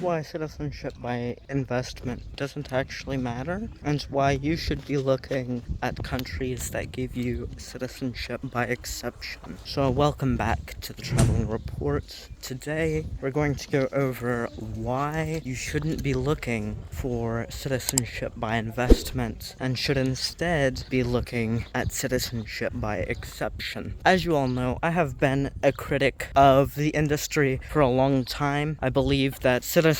why citizenship by investment doesn't actually matter, and why you should be looking at countries that give you citizenship by exception. So welcome back to the Traveling Report. Today we're going to go over why you shouldn't be looking for citizenship by investment and should instead be looking at citizenship by exception. As you all know, I have been a critic of the industry for a long time. I believe that citizenship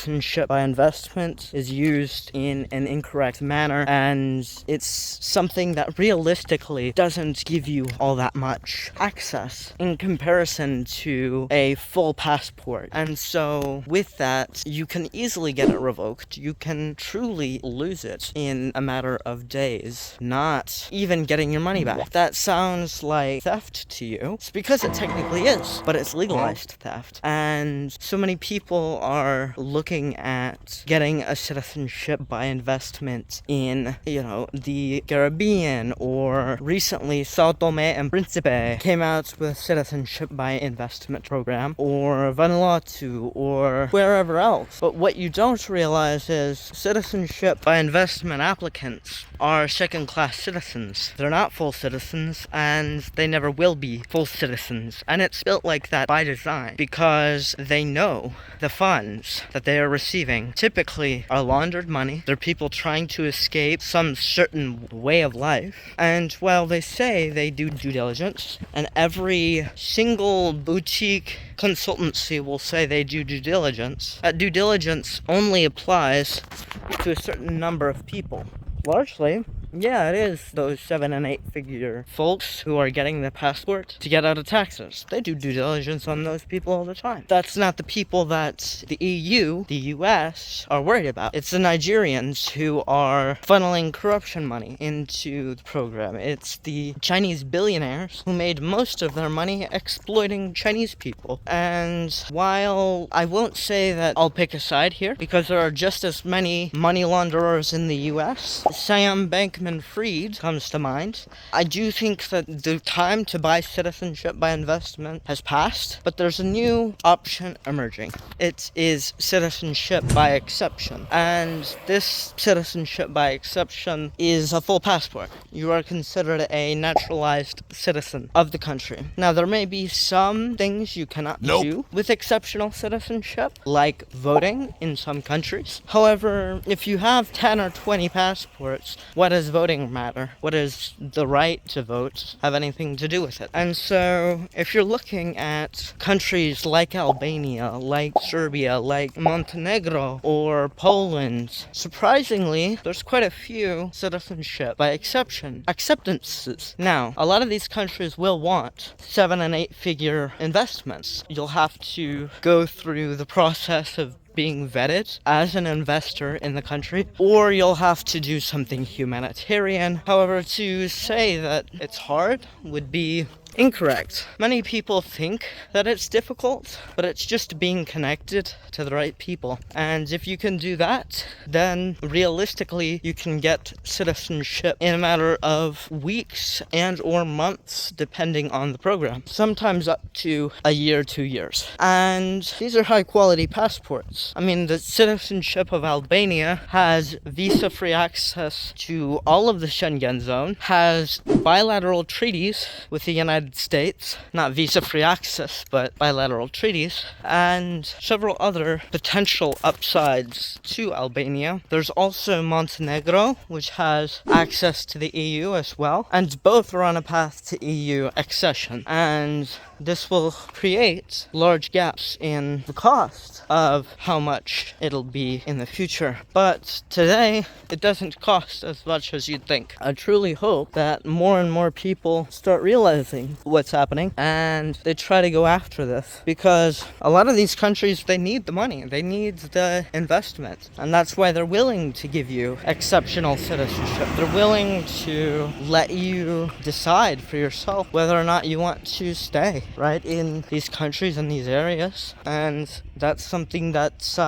by investment is used in an incorrect manner, and it's something that realistically doesn't give you all that much access in comparison to a full passport. And so with that, you can easily get it revoked. You can truly lose it in a matter of days, not even getting your money back. If that sounds like theft to you, it's because it technically is, but it's legalized theft. And so many people are looking at getting a citizenship by investment in, the Caribbean, or recently Sao Tome and Principe came out with citizenship by investment program, or Vanuatu, or wherever else. But what you don't realize is citizenship by investment applicants are second-class citizens. They're not full citizens, and they never will be full citizens. And it's built like that by design, because they know the funds that they are receiving typically are laundered money. They're people trying to escape some certain way of life. And while they say they do due diligence, and every single boutique consultancy will say they do due diligence, that due diligence only applies to a certain number of people. Largely, yeah, it is those 7 and 8 figure folks who are getting the passport to get out of taxes. They do due diligence on those people all the time. That's not the people that the EU, the US, are worried about. It's the Nigerians who are funneling corruption money into the program. It's the Chinese billionaires who made most of their money exploiting Chinese people. And while I won't say that I'll pick a side here, because there are just as many money launderers in the US, Sam Bankman-Fried comes to mind. I do think that the time to buy citizenship by investment has passed, but there's a new option emerging. It is citizenship by exception. And this citizenship by exception is a full passport. You are considered a naturalized citizen of the country. Now, there may be some things you cannot do with exceptional citizenship, like voting in some countries. However, if you have 10 or 20 passports, what does voting matter? What does the right to vote have anything to do with it? And so, if you're looking at countries like Albania, like Serbia, like Montenegro, or Poland, surprisingly, there's quite a few citizenship by acceptances. Now, a lot of these countries will want 7 and 8 figure investments. You'll have to go through the process of being vetted as an investor in the country, or you'll have to do something humanitarian. However, to say that it's hard would be incorrect. Many people think that it's difficult, but it's just being connected to the right people. And if you can do that, then realistically you can get citizenship in a matter of weeks and or months, depending on the program. Sometimes up to a year, 2 years. And these are high quality passports. I mean, the citizenship of Albania has visa-free access to all of the Schengen zone, has bilateral treaties with the United States, not visa-free access, but bilateral treaties, and several other potential upsides to Albania. There's also Montenegro, which has access to the EU as well, and both are on a path to EU accession. And this will create large gaps in the cost of how much it'll be in the future. But today, it doesn't cost as much as you'd think. I truly hope that more and more people start realizing what's happening and they try to go after this, because a lot of these countries, they need the money, they need the investment, and that's why they're willing to give you exceptional citizenship. They're willing to let you decide for yourself whether or not you want to stay right in these countries and these areas. And that's something that's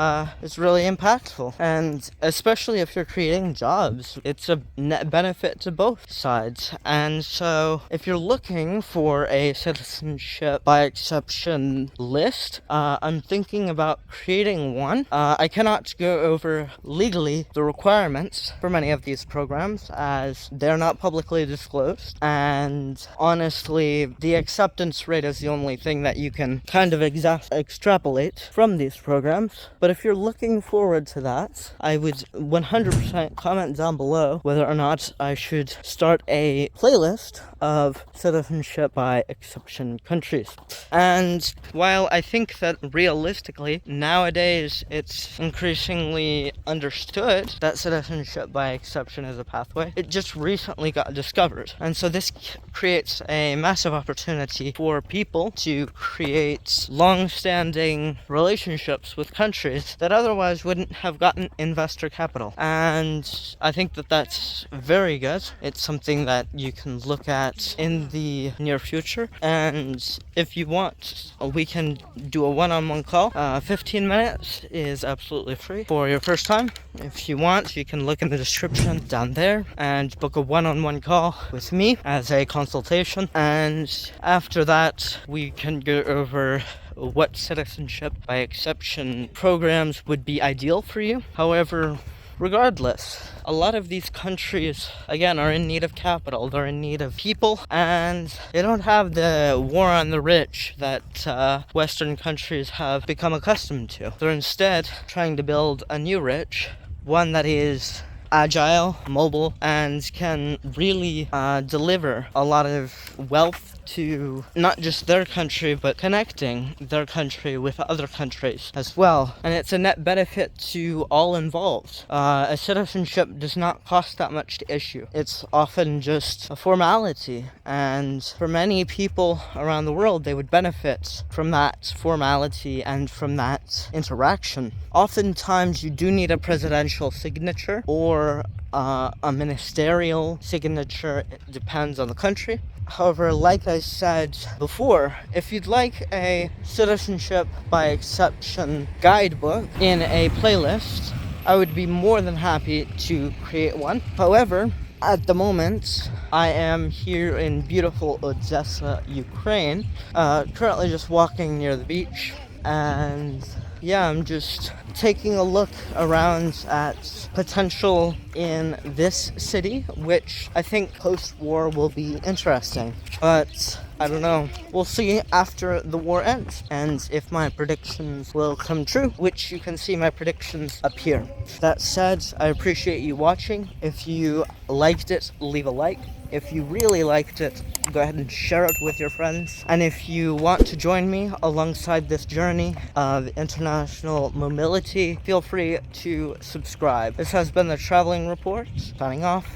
is really impactful. And especially if you're creating jobs, it's a net benefit to both sides. And so if you're looking for a citizenship by exception list, I'm thinking about creating one. I cannot go over legally the requirements for many of these programs as they're not publicly disclosed, and honestly the acceptance rate is the only thing that you can kind of extrapolate from these programs. But if you're looking forward to that, I would 100% comment down below whether or not I should start a playlist of citizenship by exception countries. And while I think that realistically nowadays it's increasingly understood that citizenship by exception is a pathway, it just recently got discovered. And so this creates a massive opportunity for people to create long-standing relationships with countries that otherwise wouldn't have gotten investor capital. And I think that that's very good. It's something that you can look at in the near future. And if you want, we can do a one-on-one call. 15 minutes is absolutely free for your first time. If you want, you can look in the description down there and book a one-on-one call with me as a consultation. And after that, we can go over what citizenship by exception programs would be ideal for you. However, regardless, a lot of these countries, again, are in need of capital, they're in need of people, and they don't have the war on the rich that Western countries have become accustomed to. They're instead trying to build a new rich, one that is agile, mobile, and can really deliver a lot of wealth to not just their country, but connecting their country with other countries as well. And it's a net benefit to all involved. A citizenship does not cost that much to issue. It's often just a formality, and for many people around the world, they would benefit from that formality and from that interaction. Oftentimes you do need a presidential signature or a ministerial signature. It depends on the country. However, like I said before, if you'd like a citizenship by exception guidebook in a playlist, I would be more than happy to create one. However, at the moment, I am here in beautiful Odessa, Ukraine, currently just walking near the beach, and yeah, I'm just taking a look around at potential in this city, which I think post-war will be interesting. But I don't know. We'll see after the war ends, and if my predictions will come true, which you can see my predictions up here. That said, I appreciate you watching. If you liked it, leave a like. If you really liked it, go ahead and share it with your friends. And if you want to join me alongside this journey of international mobility, feel free to subscribe. This has been the Traveling Report, signing off.